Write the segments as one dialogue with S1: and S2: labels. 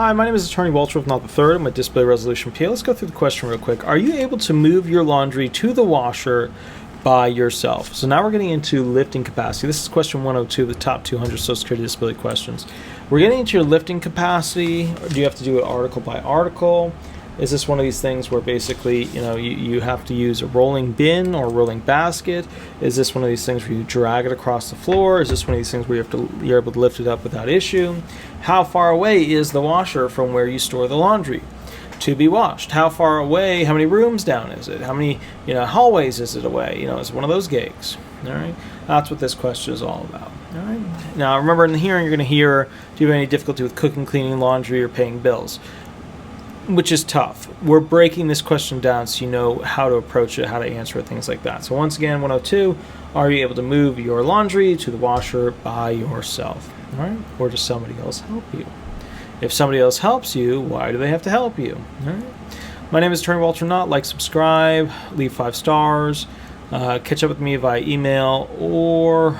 S1: Hi, my name is Attorney Walter with Not the Third. I'm a Disability Resolution PA. Let's go through the question real quick. Are you able to move your laundry to the washer by yourself? So now we're getting into lifting capacity. This is question 102 of the top 200 Social Security disability questions. We're getting into your lifting capacity. Or do you have to do it article by article? Is this one of these things where basically, you have to use a rolling bin or a rolling basket? Is this one of these things where you drag it across the floor? Is this one of these things where you're able to lift it up without issue? How far away is the washer from where you store the laundry to be washed? How far away, how many rooms down is it? How many, hallways is it away? It's one of those gigs. All right. That's what this question is all about. All right. Now, remember in the hearing, you're going to hear, do you have any difficulty with cooking, cleaning, laundry, or paying bills? Which is tough. We're breaking this question down so you know how to approach it, how to answer it, things like that. So once again, 102, are you able to move your laundry to the washer by yourself? All right? Or does somebody else help you? If somebody else helps you, why do they have to help you? All right? My name is Attorney Walter Knott. Like, subscribe, leave 5 stars, catch up with me via email or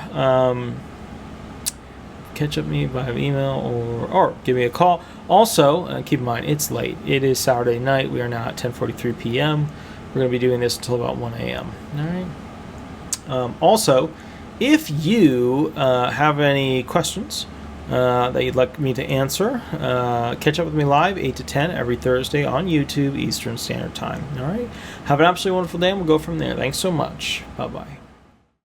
S1: or give me a call. Also, keep in mind, it's late. It is Saturday night. We are now at 10:43 p.m. We're going to be doing this until about 1 a.m. All right. Also, if you have any questions that you'd like me to answer, catch up with me live 8 to 10 every Thursday on YouTube Eastern Standard Time. All right. Have an absolutely wonderful day, and we'll go from there. Thanks so much. Bye-bye.